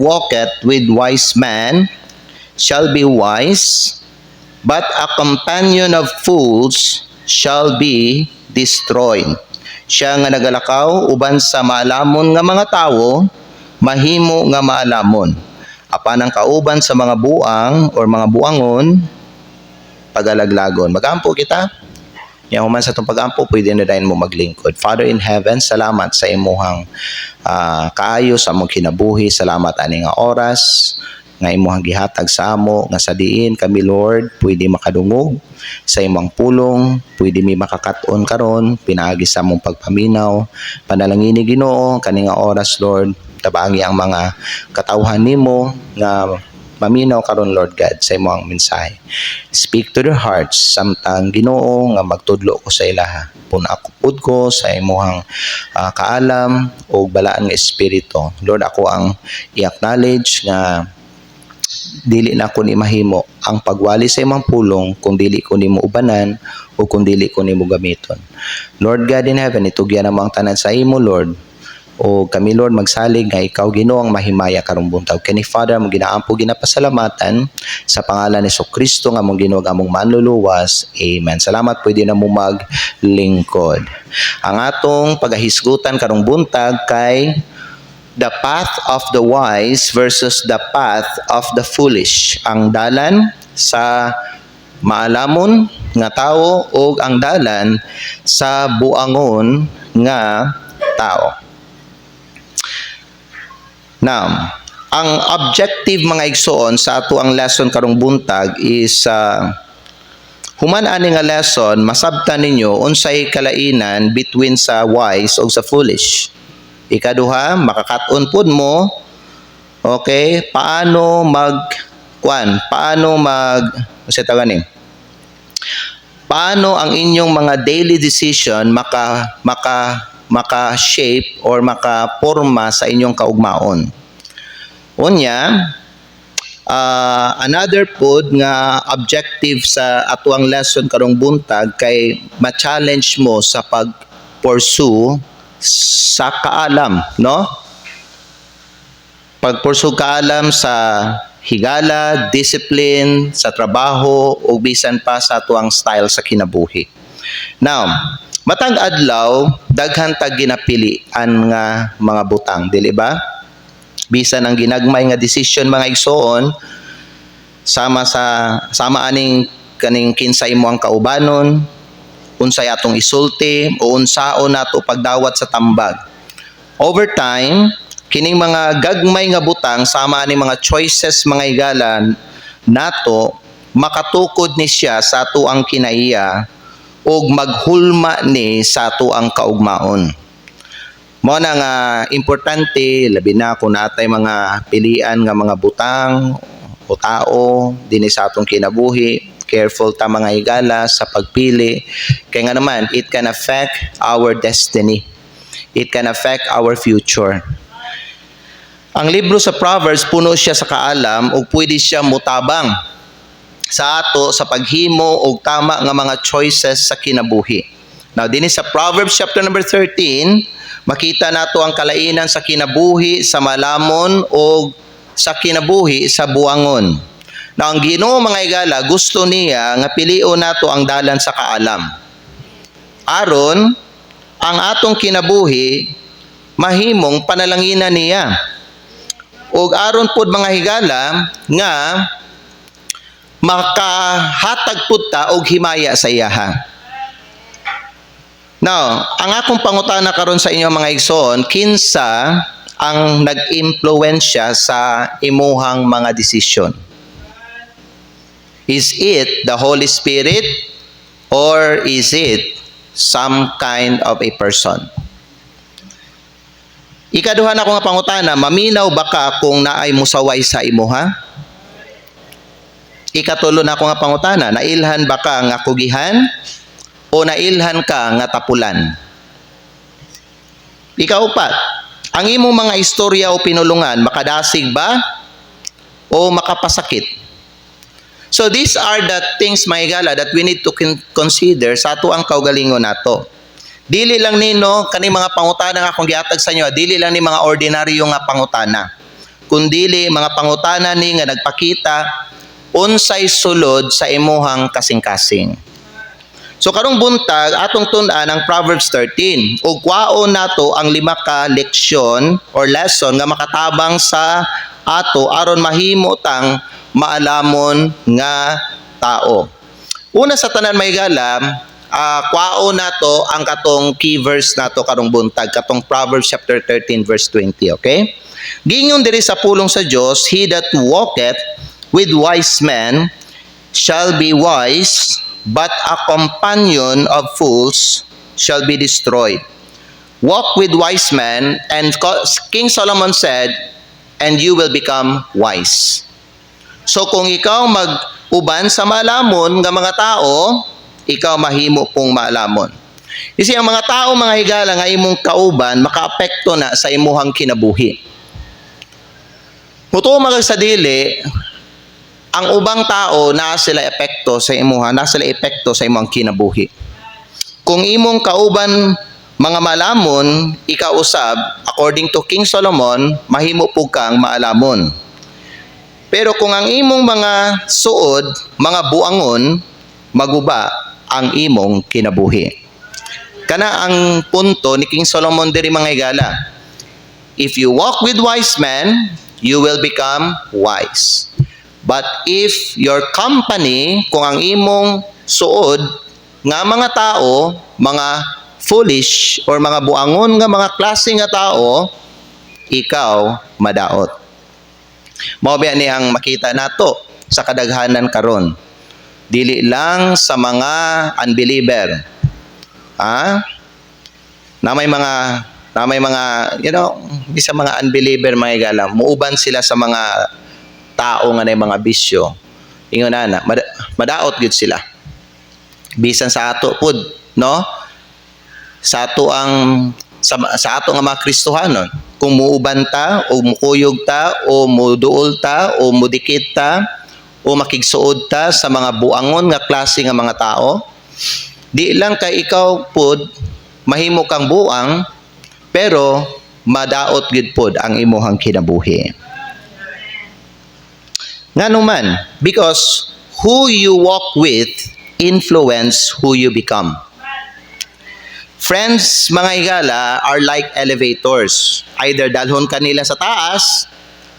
walketh with wise man shall be wise, but a companion of fools shall be destroyed. Siya nga nagalakaw uban sa maalamon nga mga tawo, mahimo nga maalamon. Apan ang kauban sa mga buang or mga buangon, pagalaglagon. Magampo kita. Yang human sa itong pagampo, pwede na dahil mo maglingkod. Father in heaven, salamat sa imuhang kaayo sa mong kinabuhi. Salamat ani nga oras nga imuhang gihatag sa amo, nga sa diin kami Lord, pwede makadungog sa imong pulong, pwede mi makakaton karon, pinaagi sa mong pagpaminaw, panalangini Ginoo kani nga oras Lord, tabangi ang mga katawhan nimo nga maminaw karon Lord God sa imong mensahe. Speak to their hearts samtang Ginoo nga magtudlo ko sa ilaha. Puna pud ko sa imong kaalam o balaan nga espiritu. Lord, ako ang i-acknowledge nga dili na ko ni mahimo ang pagwali sa imong pulong kung dili ko nimo ubanan o kung dili ko nimo gamiton. Lord God in heaven, itugyan ang mga tanan sa imo Lord. O kami Lord magsalig nga ikaw Ginoo ang mahimaya karong buntag. Kani Father mo ginaampo ginapasalamatan sa pangalan ni Kristo nga mong Ginoo among manluluwas. Amen. Salamat, pwede na mo maglingkod. Ang atong pagahisgutan karong buntag kay the path of the wise versus the path of the foolish. Ang dalan sa maalamon nga tawo o ang dalan sa buangon nga tao. Now, ang objective mga igsoon sa ato ang lesson karong buntag is human ani nga lesson masabtan ninyo unsay kalainan between sa wise o sa foolish. Ikaduha, makakaton pud mo, okay, paano paano ang inyong mga daily decision maka-shape or maka-porma sa inyong kaugmaon. Unya, another pod nga objective sa atuang lesson karong buntag kay ma-challenge mo sa pag-pursue sa kaalam, no? Pag-pursue kaalam sa higala, discipline, sa trabaho, o bisan pa sa atuang style sa kinabuhi. Now, matag adlaw daghan tag ginapilian nga mga butang, dili ba? Bisan ang ginagmay nga decision mga igsoon sama aning kaning kinsay mo ang kaubanon, unsay atong isulti o unsaon nato pagdawat sa tambag. Over time, kining mga gagmay nga butang sama aning mga choices mga higalan nato makatukod ni siya sa ato ang kinaiya o maghulma ni sa ato ang kaugmaon. Mo na nga importante, labi na kung natay mga pilian nga mga butang o tao dinhi sa atong kinabuhi. Careful ta mga higala sa pagpili. Kaya nga naman, it can affect our destiny. It can affect our future. Ang libro sa Proverbs, puno siya sa kaalam o pwede siya mutabang sa ato sa paghimo og tama nga mga choices sa kinabuhi. Now, dinhi sa Proverbs chapter number 13, makita nato ang kalainan sa kinabuhi sa malamon o sa kinabuhi sa buangon. Now, ang Ginoo mga higala, gusto niya nga pilion nato ang dalan sa kaalam. Aron ang atong kinabuhi mahimong panalanginan niya. Ug aron pud mga higala nga makahatag pud ta og himaya sa iyaha. Now, ang akong pangutana karon sa inyo mga igsoon, kinsa ang nag-impluwensya sa imuhang mga desisyon? Is it the Holy Spirit or is it some kind of a person? Ikaduha na ko nga pangutana, maminaw ba ka kung naay musaway sa imuha? Ikatulo na ko nga pangutana, nailhan ba ka nga kugihan o nailhan ka nga tapulan? Ikaupat, ang imong mga istorya o pinulungan makadasig ba o makapasakit? So these are the things mga higala that we need to consider sa ato ang kaugalingon nato. Dili lang nino kani mga pangutana nga akong gihatag sa inyo, dili lang ni mga ordinaryo nga pangutana. kundili mga pangutana ni nga nagpakita unsay sulod sa imuhang kasing-kasing. So karong buntag atong tun-an ang Proverbs 13 ug kwaon nato ang 5 ka leksyon or lesson nga makatabang sa ato aron mahimo tang maalamon nga tao. Una sa tanan may gala, kwaon nato ang katong key verse nato karong buntag, katong Proverbs chapter 13 verse 20, okay? Gingon diri sa pulong sa Dios, he that walketh with wise men shall be wise, but a companion of fools shall be destroyed. Walk with wise men, and King Solomon said, and you will become wise. So kung ikaw mag-uban sa maalamon nga mga tao, ikaw mahimo pong maalamon. Kasi ang mga tao, mga higala nga imong kauban, makaapekto na sa imuhang kinabuhi. Mutuo magag sa dili, ang ubang tao na sila epekto sa imuha, na sila epekto sa imong kinabuhi. Kung imong kauban mga maalamon, ikaw usab, according to King Solomon, mahimo pug kang maalamon. Pero kung ang imong mga suod, mga buangon, maguba ang imong kinabuhi. Kana ang punto ni King Solomon diri mga higala. If you walk with wise men, you will become wise. But if your company, kung ang imong suod nga mga tao, mga foolish or mga buangon nga mga klase nga tao, ikaw madaot. Mao ba ni ang makita nato sa kadaghanan karon. Dili lang sa mga unbeliever. Na may mga bisa mga unbeliever mga higala, muuban sila sa mga tao nga na mga bisyo. Ingon na, madaot gud sila. Bisan sa ato pud, no? Sa ato nga mga Kristohanon, kung muuban ta o mukuyog ta o muduol ta o mudikit ta o makigsuod ta sa mga buangon nga klase nga mga tao, di lang kay ikaw pud mahimo kang buang, pero madaot gid pod ang imuhang kinabuhi. Nganuman, because who you walk with influence who you become. Friends, mga higala, are like elevators. Either dalhon kanila sa taas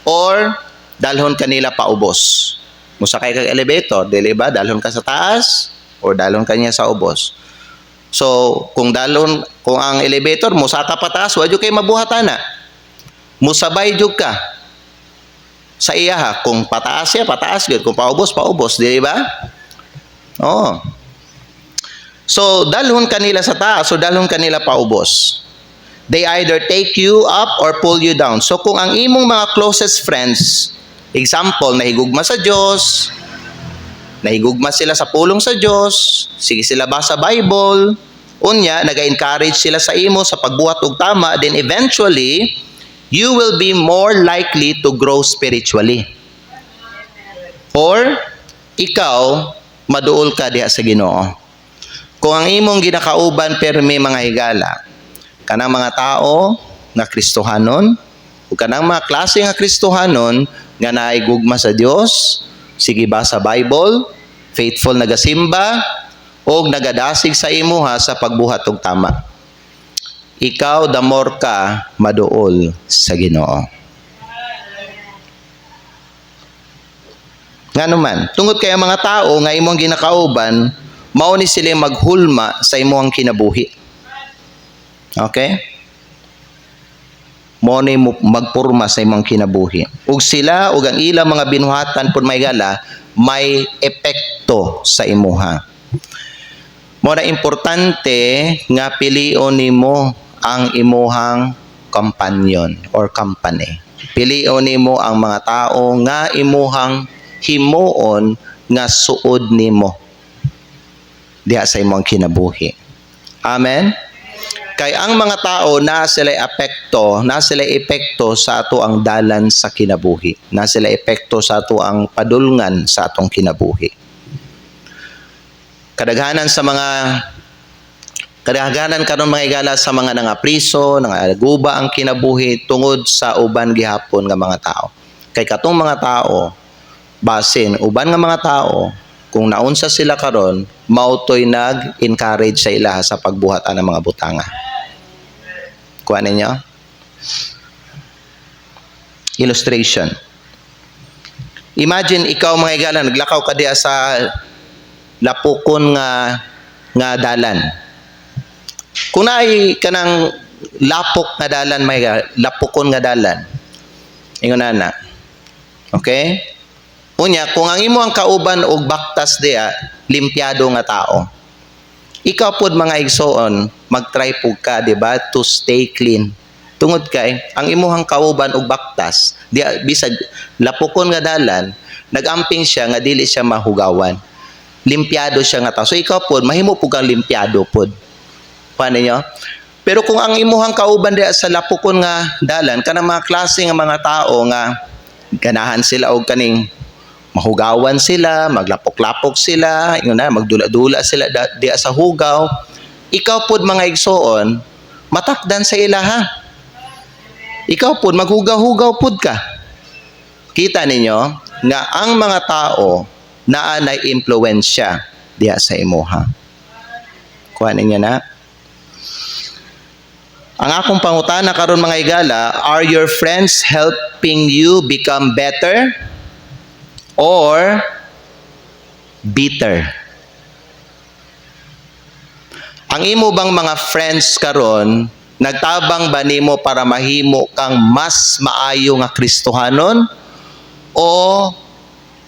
or dalhon kanila paubos. Musakay kag elevator, dili ba? Dalhon ka sa taas or dalhon kanya sa ubos. So, kung ang elevator mo saka pataas, wa jud kay mabuhatana. Musabay jud ka sa iya ha. Kung pataas siya, pataas gud. Kung paubos, paubos, di ba? Oh. So, dalhon kanila sa taas o dalhon kanila paubos. They either take you up or pull you down. So, kung ang imong mga closest friends, example, nahigugma sa Diyos, nahigugma sila sa pulong sa Diyos, sige sila basa Bible, unya, naga-encourage sila sa imo sa pagbuhat og tama, then eventually, you will be more likely to grow spiritually. Or, ikaw, maduol ka diha sa Ginoo. Kung ang imong ginakauban permi mga higala, kanang mga tao nga Kristohanon, o kanang mga klase nga Kristohanon nga naigugma sa Dios, sige basa Bible, faithful nagasimba, o nagadasig sa imuha sa pagbuhat og tama. Ikaw the more ka maduol sa Ginoo. Nganuman, tungod kay ang mga tao nga imong ginakauban, mao ni sila maghulma sa imong kinabuhi. Okay? Mao ni magpurma sa imong kinabuhi. Ug sila ug ang ilang mga binuhatan pud may gala may epekto sa imuha. Mao na importante nga pilion nimo ang imuhang companion or company. Pilion nimo ang mga tao nga imuhang himuon nga suod nimo diha sa imong kinabuhi. Amen? Kay ang mga tao na sila epekto sa ato ang dalan sa kinabuhi. Na sila epekto sa ato ang padulngan sa atong kinabuhi. Kadaghanan karon mga higala sa mga nangapriso, nangaguba ang kinabuhi tungod sa uban gihapon nga mga tao. Kay katong mga tao, basin, uban nga mga tao, kung naunsa sila karon, mautoy nag-encourage sa ila sa pagbuhatan ng mga butanga. Kuha ninyo? Illustration. Imagine ikaw mga higala, naglakaw ka diya sa lapukon nga dalan. Kung naay kanang lapok nga dalan, lapukon nga dalan. Ingon na. Okay? Unya, kung ang imo ang kauban og baktas diya, limpyado nga tao. Ikaw pod mga igsoon, mag-try pug ka, di ba, to stay clean. Tungod kay ang imuhang kauban og baktas, diya bisag lapukon nga dalan, nagamping siya nga dili siya mahugawan. Limpyado siya nga tao. So ikaw pod mahimo pug kang limpyado pod. Paano niyo? Pero kung ang imuhang kauban diya sa lapukon nga dalan, kanang mga klase nga mga tao nga ganahan sila og kaning mahugawan sila, maglapok-lapok sila, yun na, magdula-dula sila diya sa hugaw. Ikaw pod mga igsoon, matakdan sa ilaha. Ikaw pod maghugaw-hugaw pod ka. Kita ninyo nga ang mga tao naa na impluwensya diya sa imuha. Kuha ninyo na. Ang akong pangutana karon mga igala, are your friends helping you become better or bitter? Ang imo bang mga friends karon nagtabang ba nimo para mahimo kang mas maayo nga Kristohanon o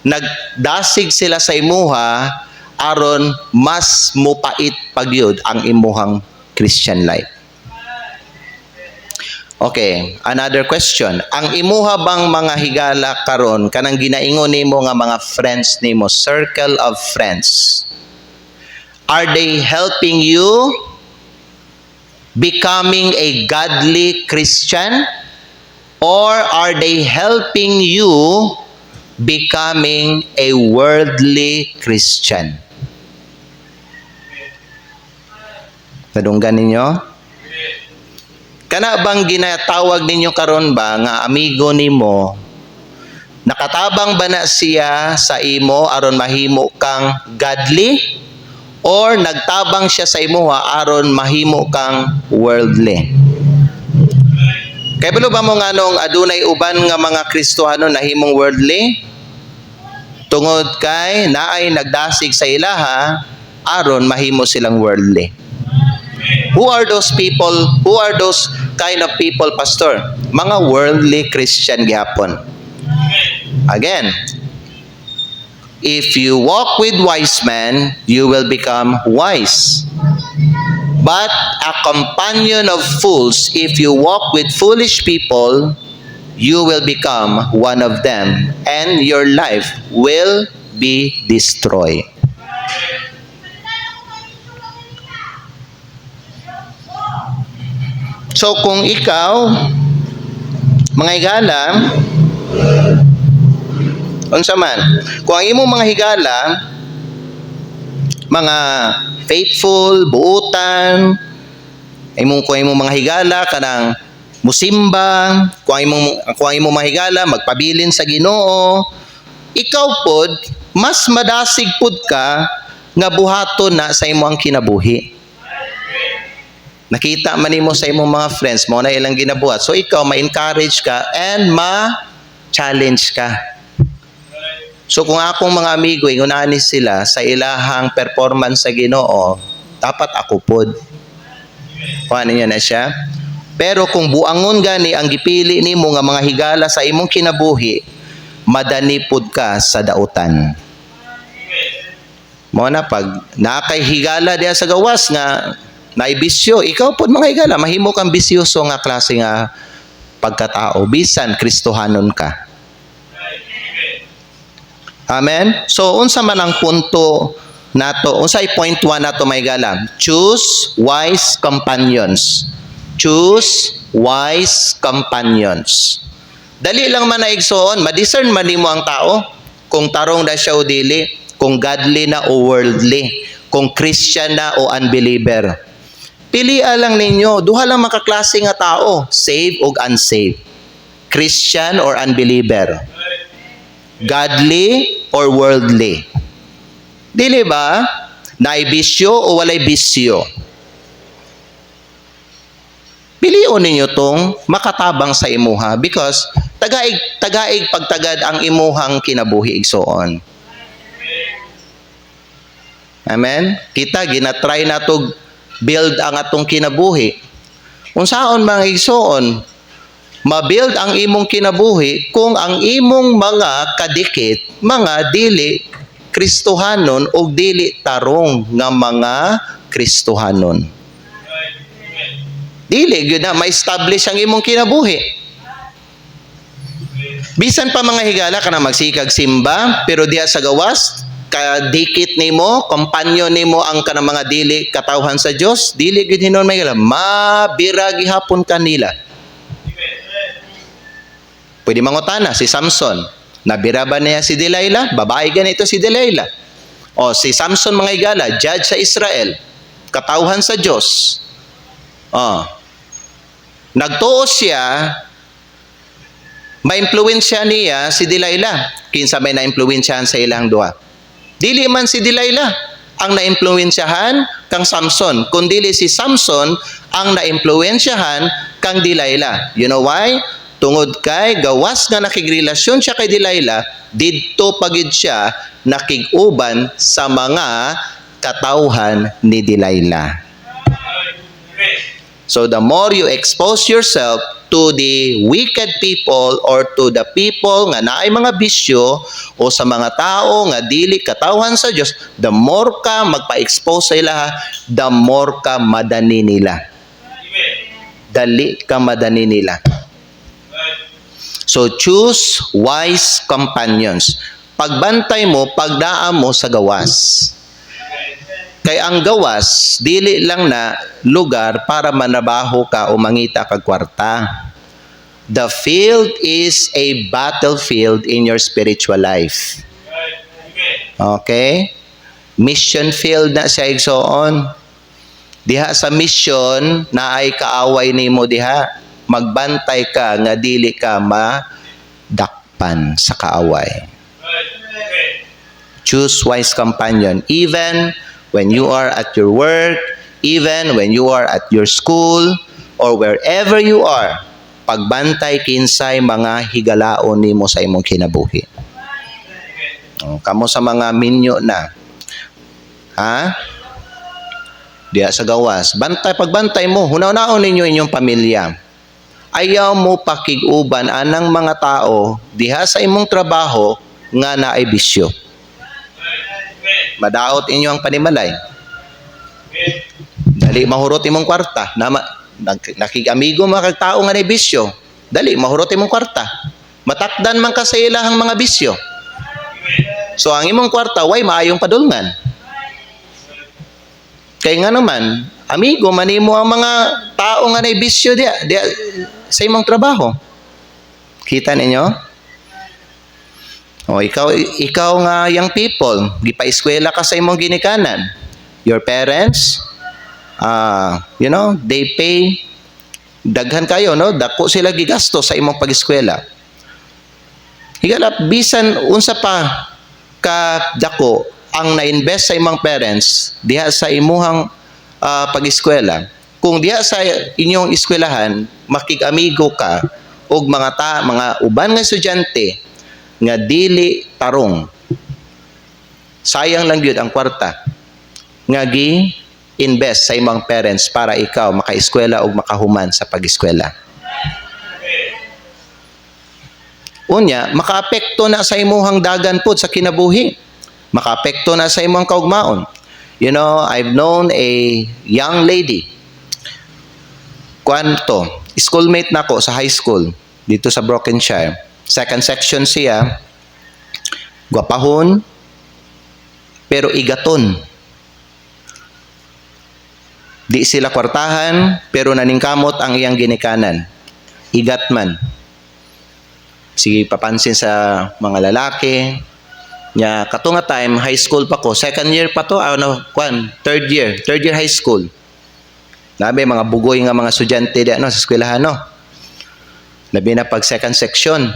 nagdasig sila sa imuha aron mas mupait pagyud ang imuhang Christian life? Okay, another question. Ang imuha bang mga higala karon kanang ginaingon nimo nga mga friends nimo, circle of friends, are they helping you becoming a godly Christian or are they helping you becoming a worldly Christian? Nadunggan ninyo? Kana bang ginatawag ninyo karon ba nga amigo nimo, nakatabang ba na siya sa imo aron mahimo kang godly or nagtabang siya sa imo aron mahimo kang worldly? Kay bilo ba mo nganong adunay uban nga mga Kristohano nahimong worldly? Tungod kay naay nagdasig sa ilaha aron mahimo silang worldly. Who are those people? Who are those kind of people, Pastor? Mga worldly Christian gihapon. Again, if you walk with wise men, you will become wise. But a companion of fools, if you walk with foolish people, you will become one of them, and your life will be destroyed. So kung ikaw, mga higala, unsa man, kung ang imong mga higala, mga faithful, buutan, kung imong mga higala kanang musimba, kung ang imong mga higala magpabilin sa Ginoo, ikaw pod mas madasig pod ka nga buhaton na sa imong kinabuhi. Nakita man nimo sa imong mga friends mo na ilang ginabuhat. So ikaw ma-encourage ka and ma-challenge ka. So kung akong mga amigo ingunahan sila sa ilahang performance sa Ginoo, dapat ako pod. Kuha niyo na siya. Pero kung buangon gani ang gipili nimo nga mga higala sa imong kinabuhi, madani pod ka sa dautan. Mo na pag nakay higala diya sa gawas nga naibisyo, ikaw pod mga higala, mahimo kang bisyoso nga klase nga pagkatao, bisan Kristohanon ka. Amen? So, unsa man ang punto nato, unsay point 1 nato mga higala? Choose wise companions. Choose wise companions. Dali lang man na igsoon, ma-discern man nimo ang tao, kung tarong na siya o dili, kung godly na o worldly, kung Christian na o unbeliever. Pilian lang ninyo, duha lang makaklase nga tao, saved o unsaved. Christian or unbeliever? Godly or worldly? Dili ba? Naay bisyo o walay bisyo? Piliun ninyo tong makatabang sa imuha because tagaig pagtagad ang imuhang kinabuhi igsoon. Amen? Kita ginatry na to build ang atong kinabuhi. Unsaon mga igsoon, ma-build ang imong kinabuhi kung ang imong mga kadikit, mga dili Kristohanon o dili tarong nga mga Kristohanon. Dili gyud na ma-establish ang imong kinabuhi. Bisan pa mga higala ka na magsikag simba, pero diha sa gawas, kadikit nimo, kompanyo nimo ang kanang mga dili katawhan sa Dios, dili gyud hinon may higala, mabira gihapon kanila. Pwede mangutana si Samson, nabira ba niya si Delilah? Babae ganito si Delilah. O si Samson mga higala, judge sa Israel, katawhan sa Dios. Nagtuo siya, ma-impluwensya niya si Delilah. Kinsa may na-impluwensyahan sa ilang duha? Dili man si Delilah ang na-impluwensyahan kang Samson, kundi si Samson ang na-impluwensyahan kang Delilah. You know why? Tungod kay gawas nga nakigrelasyon siya kay Delilah, didto pagid siya nakig-uban sa mga katawhan ni Delilah. So the more you expose yourself to the wicked people or to the people nga naay mga bisyo o sa mga tao nga dili katawhan sa Dios, the more ka magpa-expose sa ila, the more ka madani nila. Dali ka madani nila. So choose wise companions. Pagbantay mo, pagdaan mo sa gawas. Kay ang gawas, dili lang na lugar para manabaho ka o mangita kag kwarta. The field is a battlefield in your spiritual life. Okay? Mission field na siya igsoon. Diha sa mission na ay kaaway nimo diha. Magbantay ka nga dili ka madakpan sa kaaway. Choose wise companion. Even when you are at your work, even when you are at your school, or wherever you are, pagbantay kinsay mga higalaon nimo sa imong kinabuhi. Kamo sa mga minyo na. Ha? Diya sa gawas. Pagbantay mo, hunaw-naon ninyo inyong pamilya. Ayaw mo pakig-uban anang mga tao diha sa imong trabaho nga naay bisyo. Madaot inyo ang panimalay. Dali mahurot imong kwarta. Nakig-amigo mga tao nga naay bisyo. Dali mahurot imong kwarta. Matakdan man ka sa ilahang mga bisyo. So ang imong kwarta way maayong padulngan. Kay nga naman, amigo manimo ang mga tao nga naay bisyo diya sa imong trabaho. Kita ninyo? O ikaw nga young people, gipa-eskwela ka sa imong ginikanan. Your parents, they pay daghan kayo, no? Dako sila gigasto sa imong pag-eskwela. Higala bisan unsa pa ka dako ang na-invest sa imong parents diha sa imuhang pag-eskwela. Kung diha sa inyong eskwelahan makig-amigo ka og mga uban nga estudyante nga dili tarong, sayang lang gyud ang kwarta nga gi-invest sa imong parents para ikaw maka-eskwela og makahuman sa pag-eskwela. Unya, makaapekto na sa imuhang dagan pod sa kinabuhi. Makaapekto na sa imong kaugmaon. You know, I've known a young lady. Schoolmate nako sa high school dito sa Brokenshire. Second section siya. Gwapahon, pero igaton. Di sila kwartahan, pero naningkamot ang iyang ginikanan. Igat man. Sige, papansin sa mga lalaki. Nya, kato nga time, high school pa ko. Second year pa to, third year high school. Nabi, mga bugoy nga mga estudyante sa eskwelahan, no? Labi na pag second section,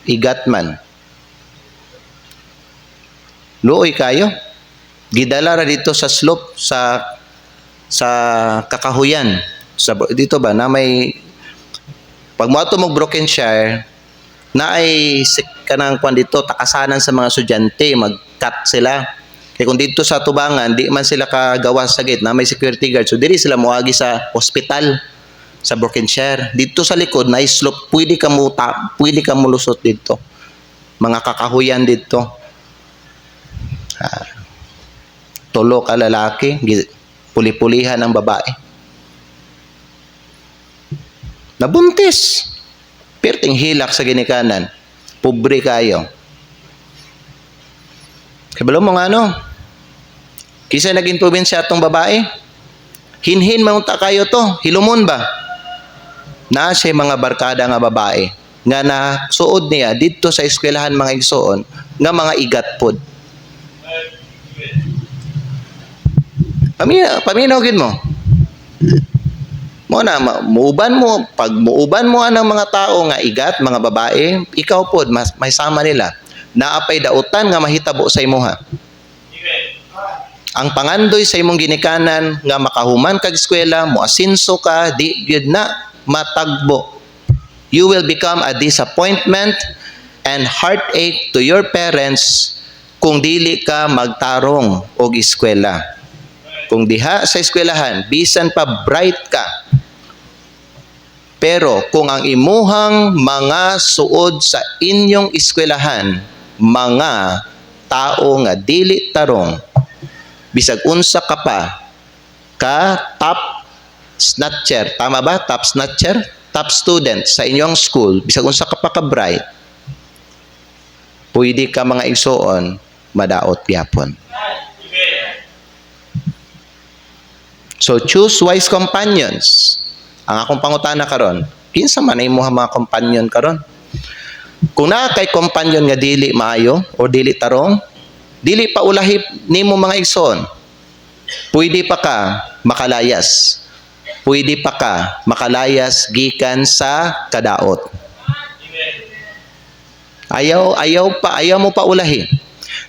igat man. Luoy kayo. Gidala ra dito sa slope sa kakahuyan. Dito ba na may pag mo ato mog Brokenshire na ay kanang kwan dito takasanan sa mga estudyante, mag-cut sila. Kaya kung dito sa Tubangan, di man sila kagawas sa gate na may security guard. So diri sila moagi sa hospital sa Brokenshire. Dito sa likod na slope, pwede ka mulusot dito. Mga kakahuyan dito. Tulo ka lalaki, puli-pulihan ang babae. Nabuntis. Perting hilak sa ginikanan. Pobre kayo. Kabalo mo nga Kisa naging probinsya atong babae? Hinhin maunta kayo to. Hilumon ba? Na siya mga barkada nga babae. Nga na suod niya dito sa eskwelahan mga igsoon nga mga igat pod. Paminawagin mo. Pag muuban mo ang mga tao nga igat, mga babae, ikaw pod, may sama nila. Naapay dautan nga mahitabo sa imuha. Ang pangandoy sa imong ginikanan nga makahuman kag eskwela, moasinso ka, di gyud na matagbo. You will become a disappointment and heartache to your parents kung dili ka magtarong og eskwela. Kung diha sa eskwelahan, bisan pa bright ka. Pero kung ang imuhang mga suod sa inyong eskwelahan, mga tao nga dili tarong, bisag unsa ka pa, top snatcher, tama ba? Top snatcher? Top student sa inyong school, bisag unsa ka pa ka bright, pwede ka mga igsoon, madaot gyapon. So choose wise companions. Ang akong pangutana karon, kinsa man ay imong mga companion karon? Kung na kay companion nga dili maayo o dili tarong, dili pa ulahip nimo mga igsoon. Pwede pa ka makalayas. Pwede pa ka makalayas gikan sa kadaot. Ayaw mo pa ulahi.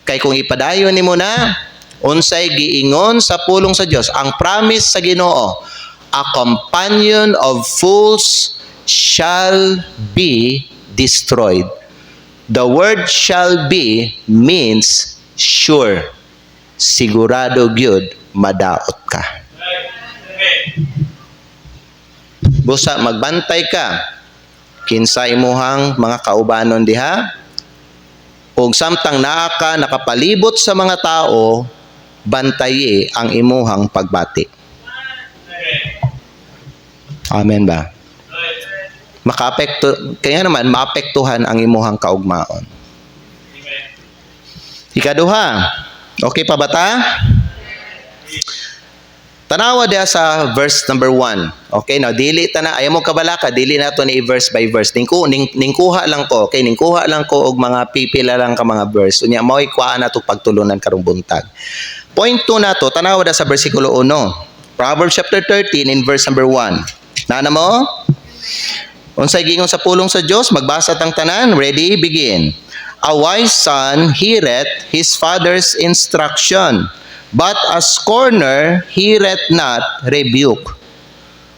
Kay kung ipadayon nimo na unsay giingon sa pulong sa Dios, ang promise sa Ginoo, a companion of fools shall be destroyed. The word shall be means sure. Sigurado gyud madaot ka. Busa magbantay ka kinsa imuhang mga kaubanon diha, ug samtang naa ka nakapalibot sa mga tao, bantayi ang imuhang pagbati. Amen ba? Kaya naman maapektuhan ang imuhang kaugmaon. Ikaduha, okay pa ba ta? Tanawa dia sa verse number 1. Okay, now dili ta na, ayaw mo kabalaka, dili na to ni verse by verse. Ningkuha lang ko, okay, ningkuha lang ko og mga pipila lang ka mga verse. Unya mao'y kuhaan na to pagtulunan karong buntag. Point 2 na to, tanawa da sa versikulo 1. Proverbs chapter 13 in verse number 1. Nana mo? Unsay giingon sa pulong sa Dios, magbasa tang tanan. Ready? Begin. A wise son heareth his father's instruction, but a scorner heareth not rebuke.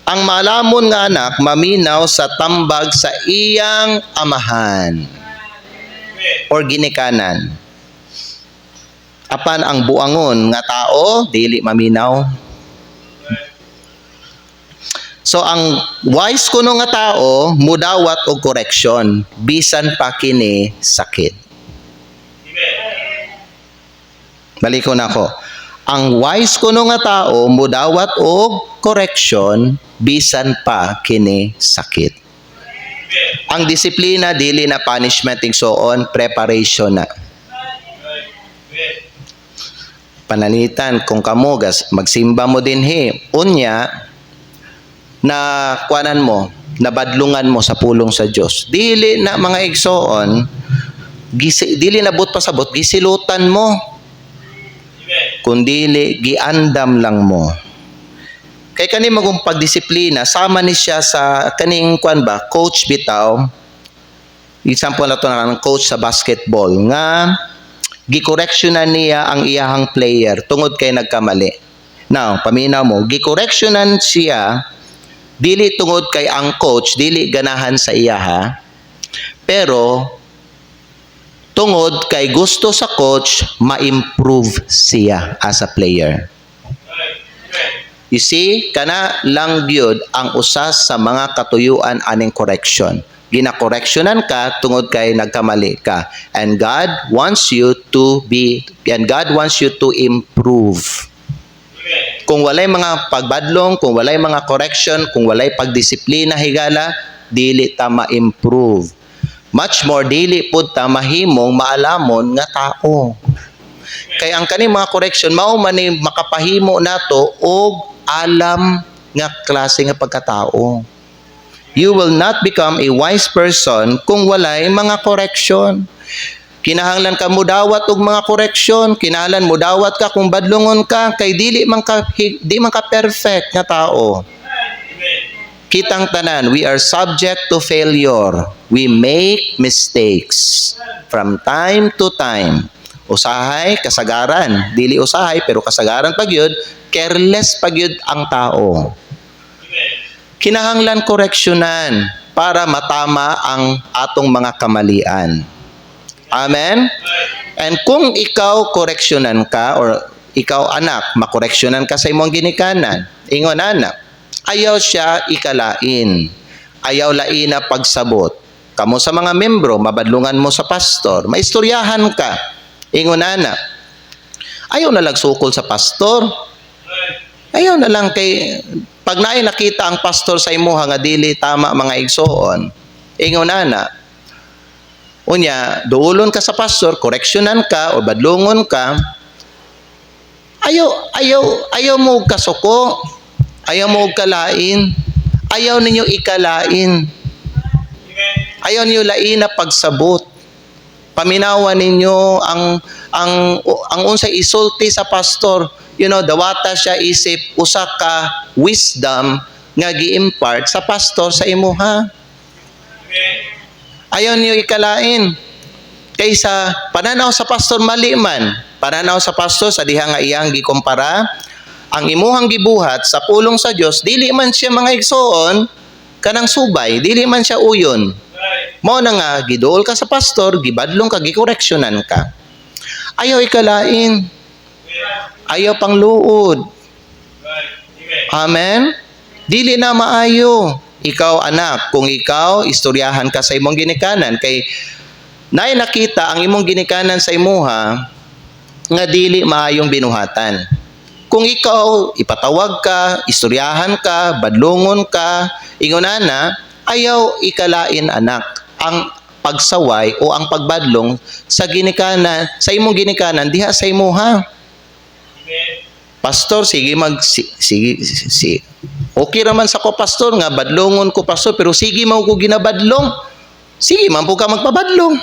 Ang malamon nga anak maminaw sa tambag sa iyang amahan or ginikanan. Apan ang buangon nga tao dili maminaw. So ang wise kuno nga tao mudawat og correction bisan pa kini sakit. Balik ko na ko. Ang wise kuno nga tao mudawat og correction bisan pa kini sakit. Ang disiplina dili na punishment igsoon, preparation na. Pananitan kung kamugas magsimba mo dinhi unya na kuanan mo, nabadlungan mo sa pulong sa Dios. Dili na mga igsoon, dili na but pasabot, gisilutan mo. Kundili giandam lang mo. Kay kani magong pagdisiplina, sama ni siya sa kaning kuan ba, coach bitaw. Example na to ng coach sa basketball nga gi-correctionan niya ang iyahang player tungod kay nagkamali. Now, paminaw mo, gi-correctionan siya dili tungod kay ang coach dili ganahan sa iya ha. Pero tungod kay gusto sa coach ma-improve siya as a player. You see, kana lang gyud ang usas sa mga katuyuan aning correction. Gina-correctionan ka tungod kay nagkamali ka. And God wants you to improve. Kung walay mga pagbadlong, kung walay mga correction, kung walay pagdisiplina higala, dili ta ma-improve. Much more dili pud ta mahimong maalamon nga tao. Kay ang kani mga correction mao man ni makapahimo nato og alam nga klase nga pagkatao. You will not become a wise person kung walay mga correction. Kinahanglan ka mudawat og mga correction, kinahanglan mudawat ka kung badlongon ka kay di man ka perfect nga tao. Kitang tanan, we are subject to failure. We make mistakes from time to time. Usahay, kasagaran. Dili usahay, pero kasagaran pagyud, careless pagyud ang tao. Kinahanglan koreksyonan para matama ang atong mga kamalian. Amen? And kung ikaw koreksyonan ka, or ikaw anak, makoreksyonan ka sa imong ginikanan, ingon anak, ayaw siya ikalain. Ayaw lain na pagsabot. Kamo sa mga membro, mabadlungan mo sa pastor, maistoryahan ka. Ingon anak, ayaw na lang sukol sa pastor. Ayaw na lang kay pag naay nakita ang pastor sa imuha nga dili tama mga igsoon, ingon ana. Unya, duulon ka sa pastor, koreksyonan ka o badlungon ka. Ayaw mo kasuko. Ayaw mo kalain. Ayaw ninyo ikalain. Ayaw niyo lain na pagsabot. Paminawan ninyo ang unsay isulti sa pastor. You know, dawata siya isip usa ka wisdom nga gi-impart sa pastor sa imuha. Ayaw niyo ikalain. Kaysa pananaw sa pastor mali man. Pananaw sa pastor sa diha nga iyang gikumpara ang imuhang gibuhat sa pulong sa Dios, dili man siya mga igsoon kanang subay, dili man siya uyon. Mao na nga giduol ka sa pastor, gibadlong ka, gikoreksyonan ka. Ayaw ikalain. Ayaw pang luod. Amen? Dili na maayo. Ikaw anak, kung ikaw istoryahan ka sa imong ginikanan kay naay nakita ang imong ginikanan sa imuha nga dili maayong binuhatan. Kung ikaw ipatawag ka, istoryahan ka, badlungon ka, ingon ana, ayaw ikalain anak ang pagsaway o ang pagbadlong sa ginikanan, sa imong ginikanan diha sa imuha. Pastor, sige okay raman sa ko pastor nga badlongon ko pastor, pero sige mo ko ginabadlong. Sige man po ka magpabadlong.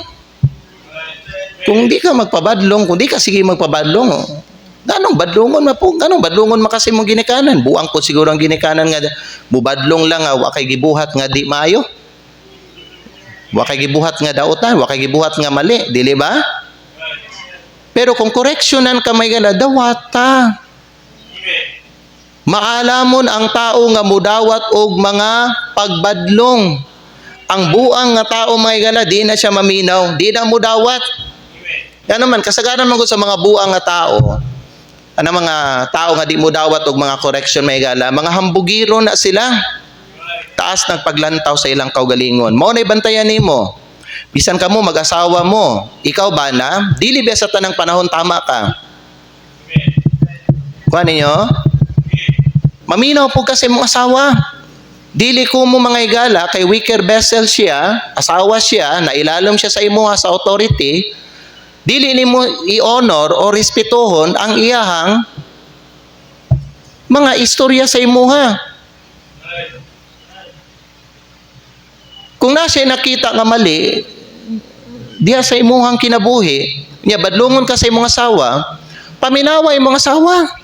Kung di ka magpabadlong, kung di ka sige magpabadlong, ganong badlongon ma po, ganong badlongon makasi mong ginikanan. Buang po siguro ang ginikanan nga mubadlong lang nga wa kay gibuhat nga di maayo. Wa kay gibuhat nga dautan, wa kay gibuhat nga mali, dili ba? Pero kung koreksyonan ka may gala, dawata. Maalamon ang tao nga mudawat og mga pagbadlong. Ang buang nga tao may gala, di na siya maminaw, di na mudawat. Yan naman, kasagaran man sa mga buang nga tao, ano mga tao nga di mudawat og mga correction may gala, mga hambugiro na sila. Taas nagpaglantaw sa ilang kaugalingon. Mao na'y bantayan nimo. Bisan ka mo mag-asawa mo, ikaw ba na dili ba sa tanang panahon tama ka? Kuha ninyo? Maminaw po kasi mong asawa. Dili ko mo mga igala, kay weaker vessel siya, asawa siya, nailalom siya sa imuha sa authority, dili ni mo i-honor o respetuhon ang iyahang mga istorya sa imuha. Kung nasa nakita nga mali, diha sa imuhang kinabuhi, niya badlungon ka sa imong asawa, paminawa imong asawa.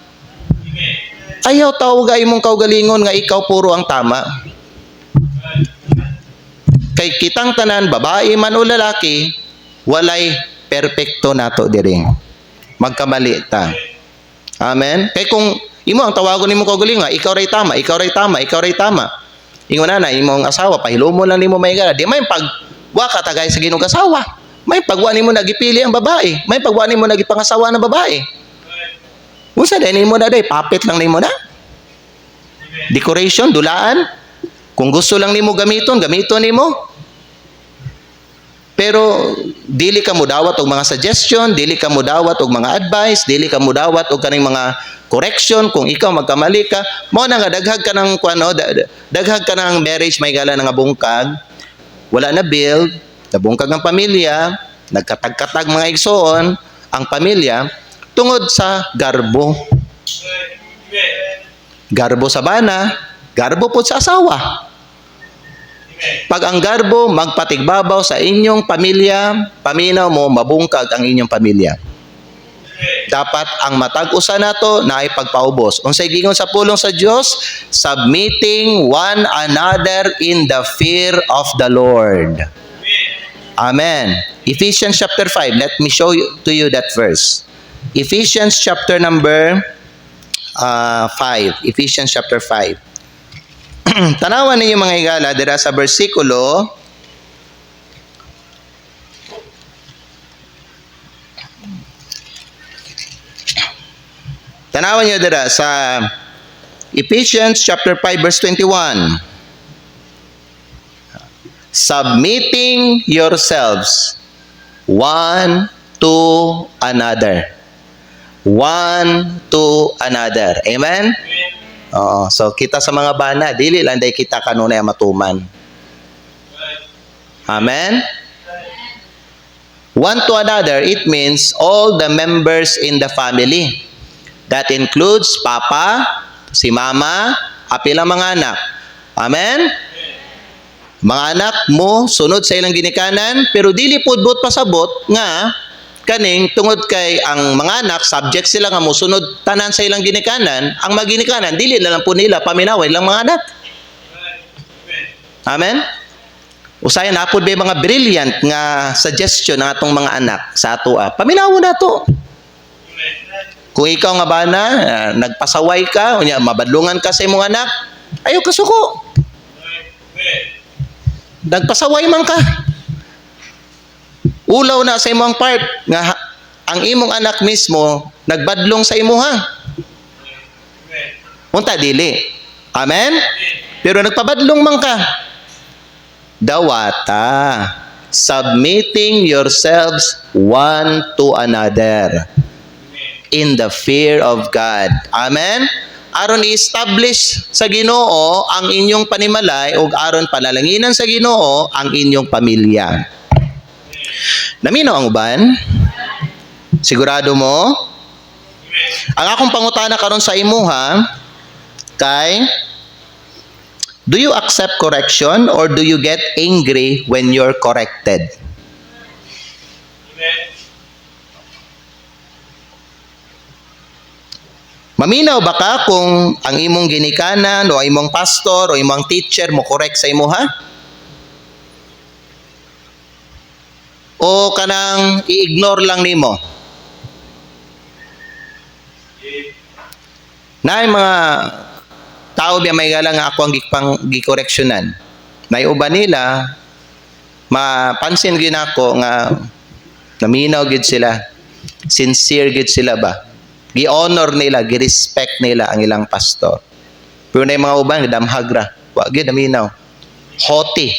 Ayaw tawag ay mong kaugalingon nga ikaw puro ang tama. Kay kitang tanan, babae man o lalaki, walay perpekto nato diri. Magkamali ta. Amen? Kay kung imo ang tawagon nimo kaugalingon, ikaw ray tama, ikaw ray tama, ikaw ray tama. Ingon na imong asawa, pahilo mo lang nimo may gara. Di may pagwa ka tagay sa Ginoo asawa. May pagwa nimo nagipili ang babae. May pagwa nimo nagipangasawa ng babae. Usa din nimo na day, papit lang nimo na. Decoration, dulaan. Kung gusto lang nimo gamiton nimo. Pero dili ka mo dawat og mga suggestion, dili ka mo dawat og mga advice, dili ka mo dawat og kaning mga correction kung ikaw magkamali ka. Mao na nga daghag ka ng kuano, daghag ka ng marriage may gala nga bungkag. Wala na build, nabungkag ang pamilya, nagkatag-katag mga igsoon ang pamilya tungod sa garbo. Garbo sa bana, garbo po sa asawa. Pag ang garbo magpatigbabaw sa inyong pamilya, paminaw mo mabungkag ang inyong pamilya. Dapat ang matag-usa nato na ay pagpaubos. Unsay gingon sa pulong sa Dios, submitting one another in the fear of the Lord. Amen. Ephesians chapter 5. Let me show to you that verse. Ephesians chapter number 5. Ephesians chapter 5. Tanawan ninyo mga higala dira sa bersikulo Tanawan niyo dira sa Ephesians chapter 5 verse 21. Submitting yourselves one to another. One to another. Amen? So kita sa mga bana, dili lang day kita kanunay matuman. Amen? One to another, it means all the members in the family. That includes papa, si mama, apil ang mga anak. Amen? Mga anak mo, sunod sa ilang ginikanan, pero dili pudbot pasabot nga, kaning tungod kay ang mga anak, subject sila nga mo, sunod tanan sa ilang ginikanan, ang mga ginikanan, dili na lang po nila, paminawin lang mga anak. Amen? Usayan na po ba mga brilliant nga suggestion ng atong mga anak sa ato. Paminawon na to. Kung ikaw nga bana, nagpasaway ka, unya mabadlungan ka sa imong anak, ayaw ka suko. Nagpasaway man ka. Ulaw na sa imong part nga ang imong anak mismo nagbadlong sa imuha. Unta dili. Amen? Pero nagpabadlong man ka. Dawata. Submitting yourselves one to another in the fear of God. Amen? Aron i-establish sa Ginoo ang inyong panimalay ug aron panalanginan sa Ginoo ang inyong pamilya. Namino ang uban? Sigurado mo? Ang akong pangutana karon sa imuha kay, do you accept correction or do you get angry when you're corrected? Maminaw ba ka kung ang imong ginikanan o imong pastor o imong teacher mo correct sa imuha? O kanang i-ignore lang nimo? Na mga tao biya may gala nga ako ang gikoreksyonan. Naiuban nila, mapansin gid ako nga naminaw gid sila. Sincere gid sila ba? Gi-honor nila, gi-respect nila ang ilang pastor. Pero na mga uban, damhagra. Wa gid naminaw. Hoti.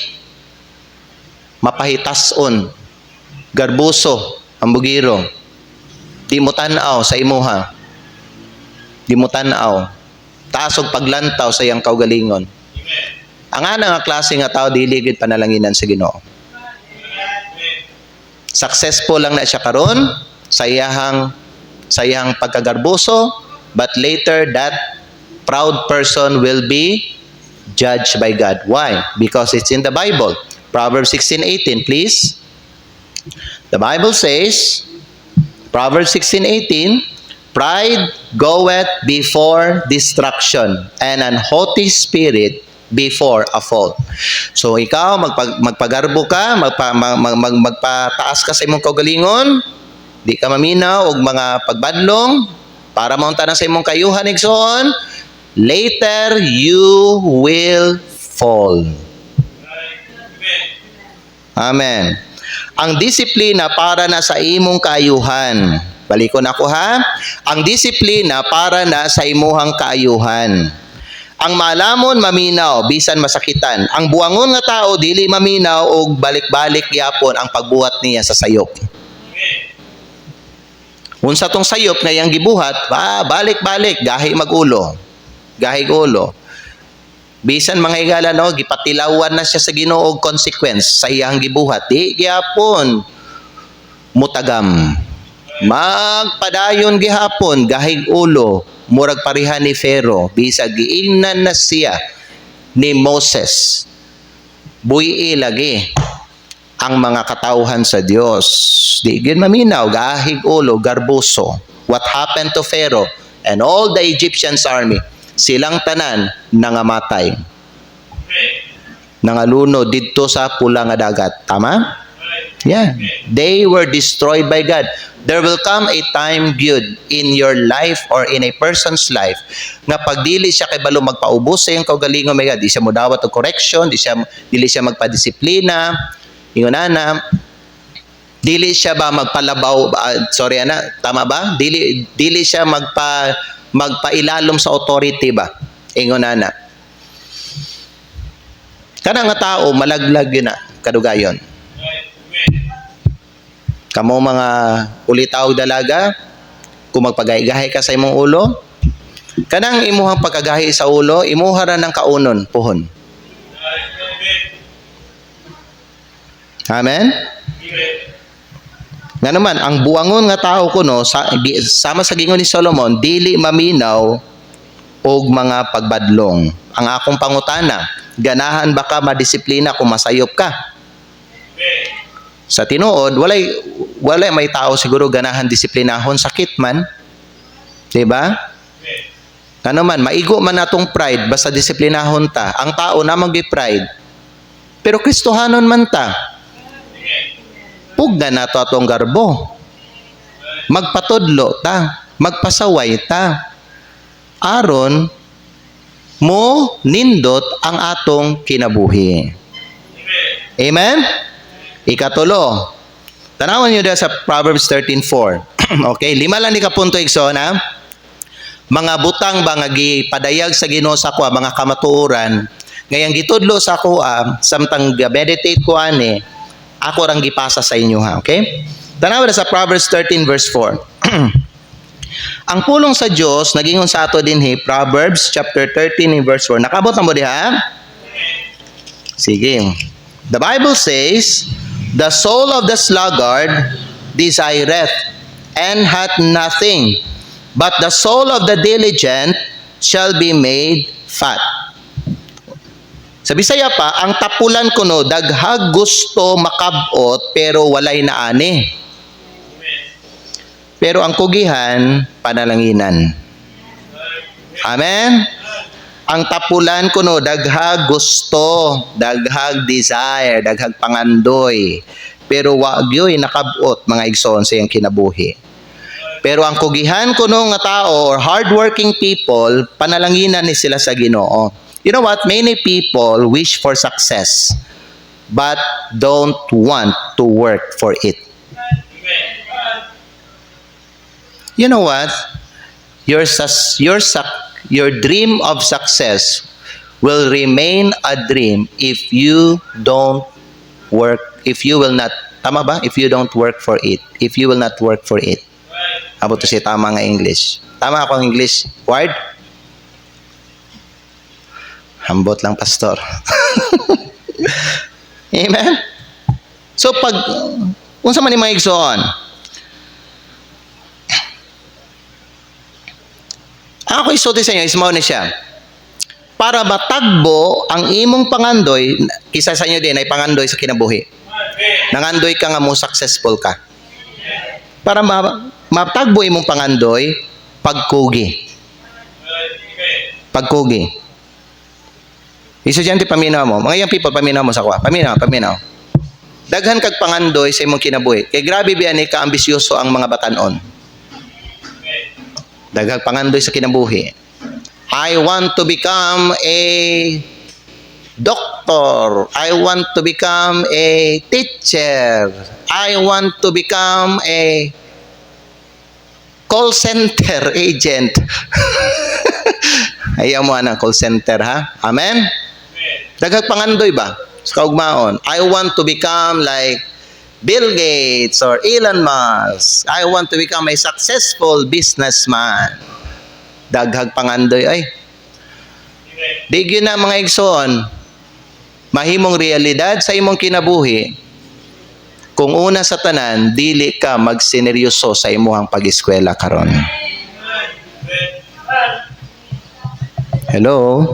Mapahitason. Garbuso. Ambugiro. Di mo tanaw sa imuha. Di mo tanaw. Taas og paglantaw sa iyang kaugalingon. Ang ana nga klase nga tao dili gid panalanginan sa Ginoo. Successful lang na siya karon sa iyang pagkagarbuso, but later that proud person will be judged by God. Why? Because it's in the Bible. Proverbs 16:18, please. The Bible says, Proverbs 16:18, Pride goeth before destruction, and an haughty spirit before a fall. So ikaw, magpagarbo ka, magpataas ka sa imong kaugalingon, di ka maminaw og mga pagbadlong, para maunta na sa imong kayuhan igsoon, later you will fall. Amen. Ang disiplina para na sa imong kaayuhan. Balikon ako ha. Ang disiplina para na sa imuhang kaayuhan. Ang malamon maminaw bisan masakitan. Ang buangon nga tao dili maminaw og balik-balik gyapon ang pagbuhat niya sa sayop. Unsa tong sayop nga iyang gibuhat, balik-balik gahi magulo. Gahi ulo. Bisan mga higala no, gipatilawan na siya sa Ginoo og consequence sa iyang gibuhat. Di gyapon mutagam. Magpadayon gihapon gahig ulo murag pareha ni Pharaoh bisag giingnan na siya ni Moses. Buhi lagi ang mga katawhan sa Dios. Di gyud maminaw gahig ulo garboso. What happened to Pharaoh and all the Egyptians army? Silang tanan nangamatay. Nangalunod didto sa pula nga dagat. Tama? Yeah. They were destroyed by God. There will come a time, good, in your life or in a person's life nga pagdili siya kay balo magpaubos sa iyong kaugalingon, may God, di siya modawat og correction, dili siya magpadisiplina, ingon na, dili siya ba magpalabaw, tama ba? Dili siya magpailalom sa authority ba? Ingon na. Kana nga tao malaglag yun na kadugayon. Kamo mga ulitaw dalaga, kung magpagahi-gahi ka sa imong ulo, kanang imuhang pagkagahi sa ulo, imuha ra ng kaunon, puhon. Amen? Nga naman, ang buangon nga tao ko no, sama sa gingon ni Solomon, dili maminaw og mga pagbadlong. Ang akong pangutana, ganahan ba ka madisiplina kung masayop ka? Sa tinuod, walay may tao siguro ganahan disiplinahon, sakit man. Diba? Ano man, maigo man natong pride, basta disiplinahon ta. Ang tao na mag-pride. Pero Kristohanon man ta. Pugna na to atong garbo. Magpatudlo ta. Magpasaway ta. Aron mo nindot ang atong kinabuhi. Amen? Ikatulo. Tanawan nyo sa Proverbs 13:4. Okay, 5 lang ni kapunto igsoon ha. Mga butang ba nga gipadayag sa Ginoo sa kuha, mga kamatuoran, ngayang gitudlo sa kuha, samtang meditate ko ani, ako rang gipasa sa inyo ha, okay? Tanawan sa Proverbs 13:4. Ang pulong sa Dios nagingon sa ato dinhi, Proverbs chapter 13:4. Nakabot na mo diha? Sige. The Bible says, the soul of the sluggard desireth and hath nothing, but the soul of the diligent shall be made fat. Sa Bisaya pa, ang tapulan kuno daghag gusto makabot pero walay naani. Pero ang kugihan panalanginan. Amen. Ang tapulan kuno daghag gusto, daghag desire, daghag pangandoy. Pero wa gyoy nakabot mga igsoon sa iyang kinabuhi. Pero ang kugihan kuno nga tao or hardworking people, panalanginan ni sila sa Ginoo. You know what? Many people wish for success but don't want to work for it. You know what? Your dream of success will remain a dream if you don't work, if you will not, tama ba? If you don't work for it. If you will not work for it. Abo to si tama nga English. Tama ako ang English word? Hambot lang, pastor. Amen? So pag, unsa man ni mga igsoon, ako isulti sa inyo, ismaw ni siya. Para matagbo ang imong pangandoy, isa sa inyo din ay pangandoy sa kinabuhi. Nangandoy ka nga mo successful ka. Para matagbo imong pangandoy, Pagkugi. Pagkugi. Estudyante, paminaw mo. Mga young people, paminaw mo sa kuha. Paminaw. Daghan kag pangandoy sa imong kinabuhi. Kay grabe biyan ni ka-ambisyoso ang mga batanon. Daghang pangandoy sa kinabuhi. I want to become a doctor. I want to become a teacher. I want to become a call center agent. Ayaw mo ng call center, ha? Amen? Daghang pangandoy ba? Sa kaugmaon. I want to become like Bill Gates or Elon Musk. I want to become a successful businessman. Daghang pangandoy ay. Di na mga igsoon, mahimong realidad sa imong kinabuhi. Kung una sa tanan, dili ka magsineryoso sa imong pag-eskwela karon. Hello?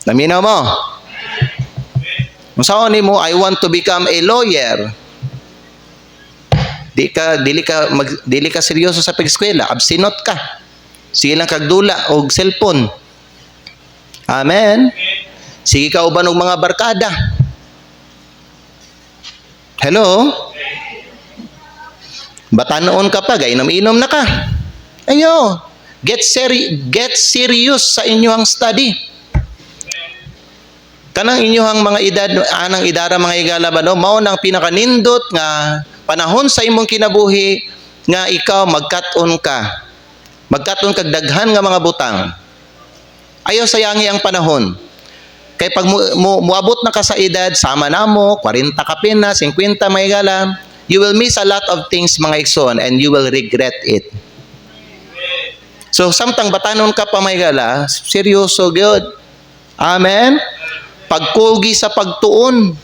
Naminaw mo? Musaon nimo, I want to become a lawyer. Dili ka seryoso sa pag-eskwela, absinot ka. Sige lang kagdula og cellphone. Amen. Sige ka uban og mga barkada. Hello? Batanon ka pa, gainom-inom na ka. Ayo, get serious sa inyong study. Kanang inyong mga edad, anang idara mga higala ba, no? Mao nang pinakanindot nga panahon sa imong kinabuhi nga ikaw magkat-on ka. Magkat-on kag daghan nga mga butang. Ayaw sayangi ang panahon. Kay pag muabot na ka sa edad, sama na mo, 40 ka pina, 50 mga higala, you will miss a lot of things mga igsoon and you will regret it. So samtang batanon ka pa mga higala, seryoso gyud. Amen. Pagkugi sa pagtuon.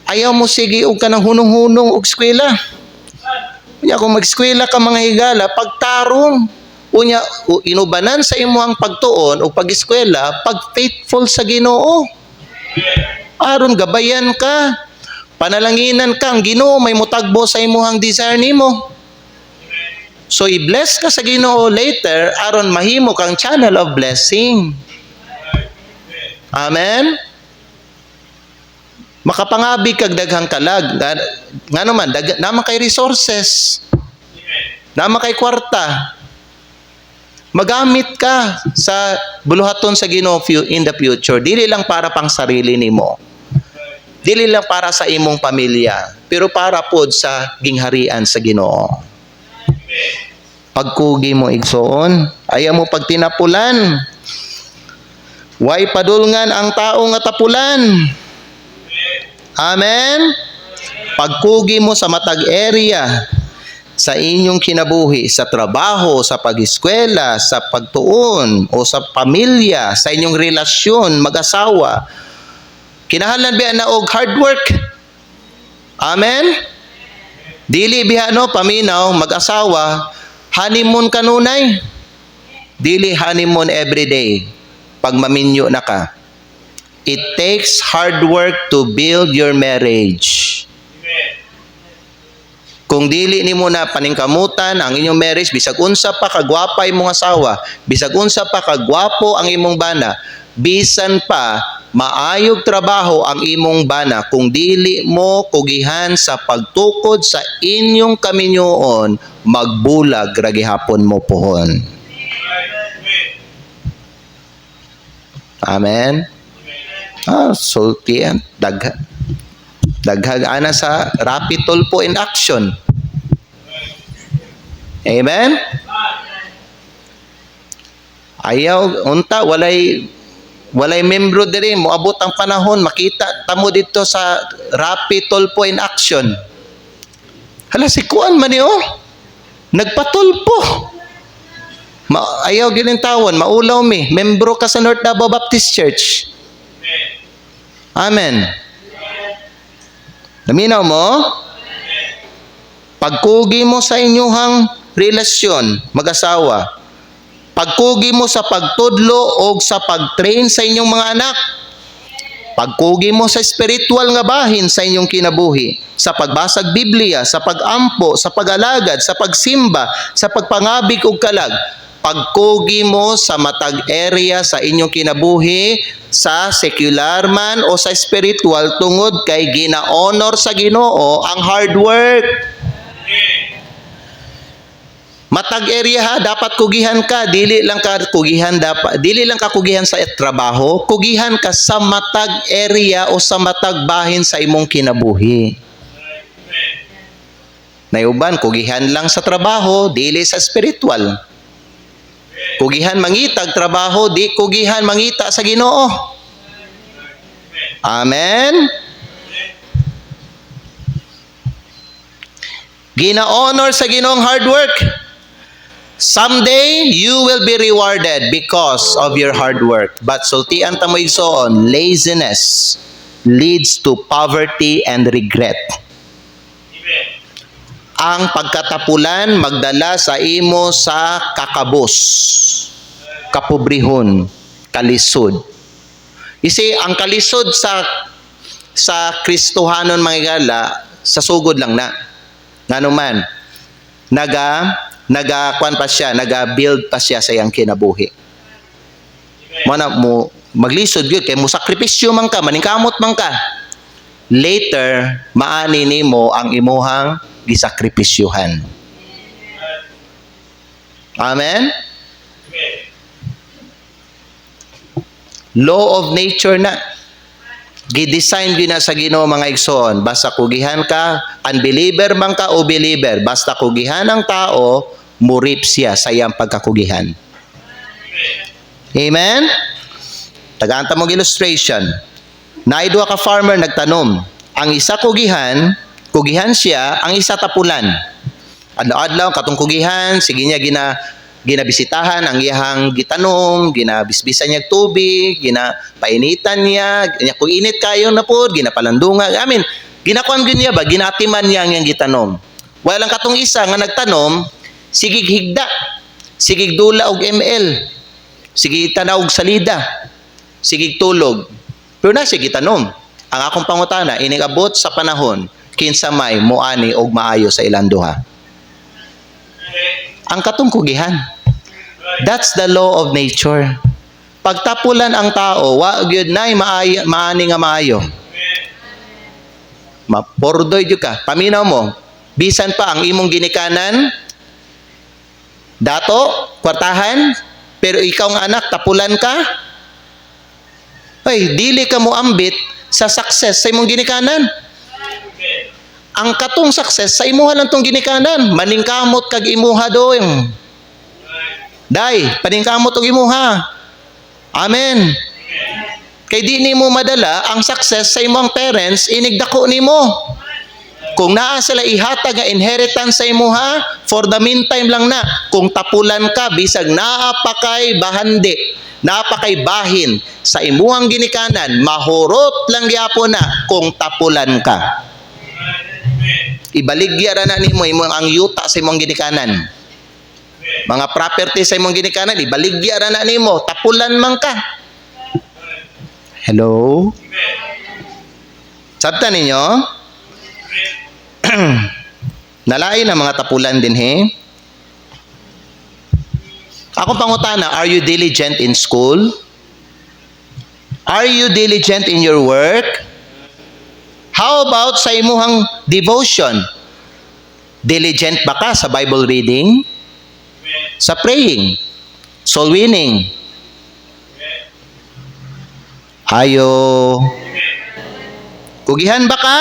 Ayaw mo sige og kanang hunong-hunong og eskwela. Unya kung mag-eskwela ka mga higala, pagtarong. Unya inubanan sa imong pagtuon o pag-eskwela, pag faithful sa Ginoo. Aron gabayan ka. Panalanginan kang Ginoo may mutagbo sa imong desire nimo. So i-bless ka sa Ginoo later aron mahimo kang channel of blessing. Amen? Makapangabi kag daghang kalag. Nga naman, naman kay resources. Naman kay kwarta. Magamit ka sa buluhaton sa Ginoo in the future. Dili lang para pang sarili nimo. Dili lang para sa imong pamilya. Pero para pod sa gingharian sa Ginoo. Pagkugi mo igsoon, ayaw mo pagtinapulan. Way padulngan ang tao nga tapulan. Amen? Pagkugi mo sa matag area, sa inyong kinabuhi, sa trabaho, sa pag-eskwela, sa pagtuon, o sa pamilya, sa inyong relasyon, mag-asawa, kinahanglan biya na og hard work. Amen? Dili biya no, paminaw, mag-asawa, honeymoon kanunay. Dili honeymoon everyday. Pag maminyo na ka. It takes hard work to build your marriage. Kung dili nimo na paningkamutan ang inyong marriage, bisag unsa pa kagwapa imong asawa, bisag unsa pa kagwapo ang imong bana, bisan pa maayog trabaho ang imong bana, kung dili mo kugihan sa pagtukod sa inyong kaminyoon, magbulag ra gihapon mo pohon. Amen. Sulti yan. Daghag ana sa rapid tulpo in action. Amen. Ayaw unta walay membro diri moabot ang panahon makita tamo dito sa rapid tulpo in action. Hala si kuan man ni nagpatulpo. Ayaw gining tawon, maulaw mi. Membro ka sa North Davao Baptist Church. Amen. Naminaw mo? Pagkugi mo sa inyong relasyon, mag-asawa. Pagkugi mo sa pagtudlo o sa pag-train sa inyong mga anak. Pagkugi mo sa spiritual nga bahin sa inyong kinabuhi, sa pagbasag Biblia, sa pagampo, sa pagalagad, sa pagsimba, sa pagpangabig ug kalag, pagkugi mo sa matag area sa inyong kinabuhi, sa secular man o sa spiritual, tungod kay gina-honor sa Ginoo ang hard work. Matag area ha, dapat kugihan ka, dili lang ka kugihan sa trabaho, kugihan ka sa matag area o sa matag bahin sa imong kinabuhi. Nayuban, kugihan lang sa trabaho, dili sa spiritual. Kugihan mangitag trabaho, di kugihan mangita sa Ginoo. Amen. Gina-honor sa Ginoong hard work. Someday, you will be rewarded because of your hard work. But sultian ta mo igsoon, laziness leads to poverty and regret. Ang pagkatapulan magdala sa imo sa kakabos, kapobrehon, kalisod. Isi, ang kalisod sa Kristohanon mga igala, sa sugod lang na. Nganuman, naga-build pa siya sa iyang kinabuhi. Mo maglisod gyud kay mo sakripisyo man ka, maningkamot man ka. Later, maani nimo ang imuhang gisakripisyuhan. Amen? Law of nature na. Gidesign gyud na sa Ginoo mga igsoon. Basta kugihan ka, unbeliever man ka o believer, basta kugihan ang tao, murip siya sa iyang pagkakugihan. Amen? Tagaanta mong illustration. Naidwa ka farmer nagtanom. Ang isa kugihan siya, ang isa tapulan. Adlaw-adlaw katong kugihan, sige niya ginabisitahan ang iyang gitanom, ginabisbisan niya tubig, ginapainitan niya, kung init kayo na pod, ginapalandunga. Ginakuan gyud niya ba, ginatiman niya ang iyang gitanom. Walang katong isa nga nagtanom, sigig higda, sigig dula og ml, sigig tanaw og salida, sigig tulog. Pero na sige tanom. Ang akong pangutana, inigabot sa panahon, kinsa may muani og maayo sa ilang duha. Ang katong kugihan. That's the law of nature. Pagtapulan ang tao, wa gyud nay maani nga maayo. Mapordoy jud ka. Paminaw mo, bisan pa ang imong ginikanan, dato, kwartahan, pero ikaw nga anak, tapulan ka, ay, dili ka mo ambit sa success sa imong ginikanan. Ang katong success sa imuha lang tong ginikanan. Maningkamot kag imuha doing. Day, paningkamot og imuha. Amen. Kay di nimo madala ang success sa imong parents, inigdako nimo. Kung naa sila ihatag nga inheritance sa imuha, for the meantime lang na. Kung tapulan ka, bisag naa pa kay bahandi, napakay bahin sa imuhang ginikanan, mahurot lang gyapon na kung tapulan ka. Ibaligya ra na nimo imong ang yuta sa imong ginikanan. Mga property sa imong ginikanan, ibaligya ra na nimo, tapulan man ka. Hello? Sabta ninyo? Nalain na mga tapulan din he. Ako pangutana, are you diligent in school? Are you diligent in your work? How about sa imuhang devotion? Diligent ba ka sa Bible reading? Sa praying? Soul winning? Ayo. Kugihan ba ka?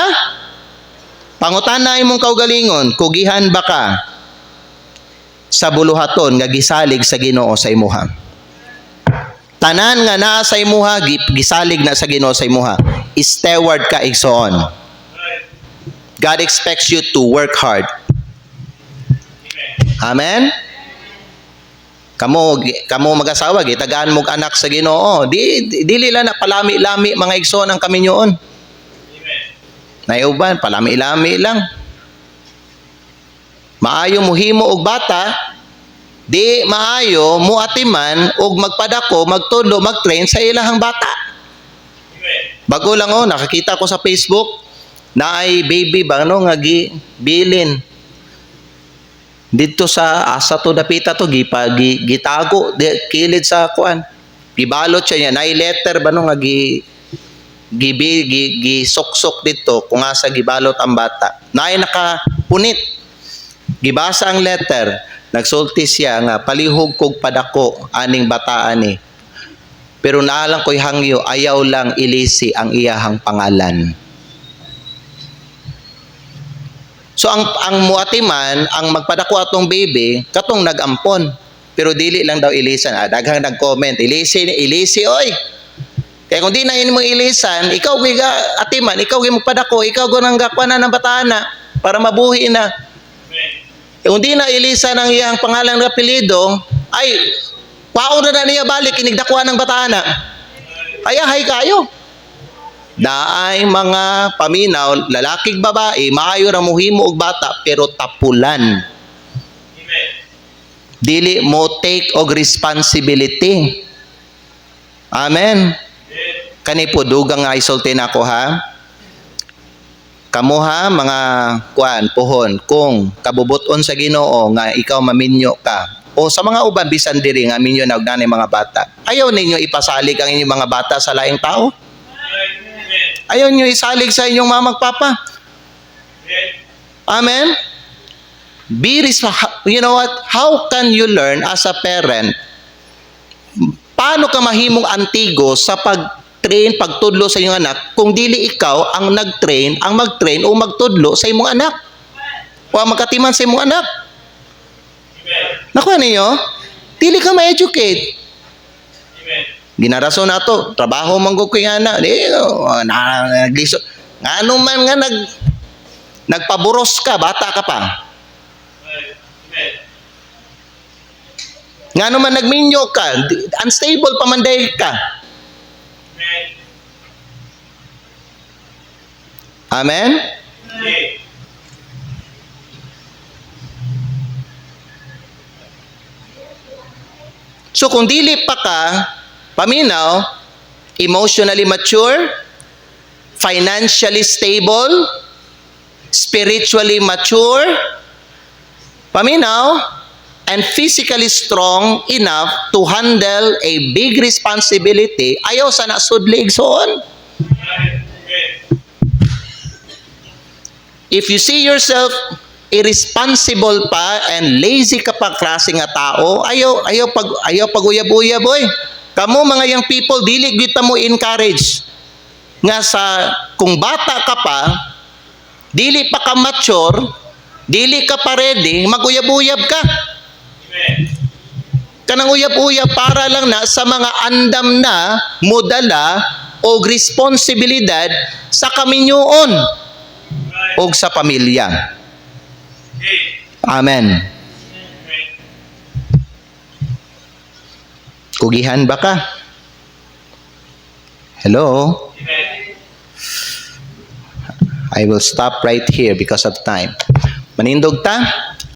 Pangutana imong kaugalingon, kugihan ba ka sa buluhaton nga gisalig sa Ginoo sa imuha? Tanan nga naa sa imuha, gisalig na sa Ginoo sa imuha. Steward ka igsoon. God expects you to work hard. Amen? Kamo mag-asawa, gitagaan mo anak sa Ginoo. Dili lang na palami-lami mga igsoon ang kaminyoon. Naiuban, palami-lami lang. Maayo muhimo og bata, di maayo muatiman og magpadako, magtulo, magtrain sa ilahang bata. Bago lang nakakita ko sa Facebook na ay baby ba nga bilin. Dito sa asa to dapita to gitago kilid sa kuan. Gibalot siya niya na letter ba nga gisoksok dito kung asa gibalot ang bata. Naay nakapunit. Gibasa ang letter, nagsulti siya nga palihog kog padako aning bataan ni. Pero naalang ko'y hangyo, ayaw lang ilisi ang iyahang pangalan. So ang muatiman, ang magpadako atong baby, katong nagampon. Pero dili lang daw ilisan. Daghang nag-comment, ilisi oy. Kaya kung di na yun mong ilisan, ikaw giga atiman, ikaw gi magpadako, ikaw go nang gakwanan ng batana para mabuhi na. Kung di na ilisan ang iyang pangalan ng apelyido, ay paon na niya balik inigdakwa ng batana. Ayahay kayo. Daay mga paminaw, lalakig babae, maayo ra muhimo og bata pero tapulan. Dili mo take og responsibility. Amen. Kani po dugang nga isulti nako ha. Kamo ha mga pohon kung kabubuton sa Ginoo nga ikaw maminyo ka o sa mga uban bisan diri nga minyo na og mga bata. Ayaw ninyo ipasalig ang inyong mga bata sa laing tao? Ayaw niyo isalig sa inyong mamang papa? Amen? You know what? How can you learn as a parent? Paano ka mahimong antigo sa pagtudlo sa iyong anak kung dili ikaw ang nag-train, ang mag-train o magtudlo sa imong anak? O ang magkatiman sa imong anak? Nakuha ninyo? Dili ka ma-educate. Ginarason na to, trabaho manggog ko yung anak. Nagliso. Nga ano man nga nagpaburos ka, bata ka pa. Nga ano man nagminyo ka, unstable pamanday ka. Amen? So kung dili pa ka paminaw, emotionally mature, financially stable, spiritually mature, paminaw, and physically strong enough to handle a big responsibility, ayaw sa nasudlig soon. If you see yourself irresponsible pa and lazy ka pa klase nga tao, ayaw pag uyab-uyab boy. Kamo mga young people, dili gyud ta mo encourage nga sa kung bata ka pa, dili pa ka mature, dili ka pa ready, maguyab-uyab ka. Kanang uyab-uyab para lang na sa mga andam na modala o responsibilidad sa kaminyoon o sa pamilya. Amen. Kugihan ba ka? Hello? I will stop right here because of time. Manindog ta?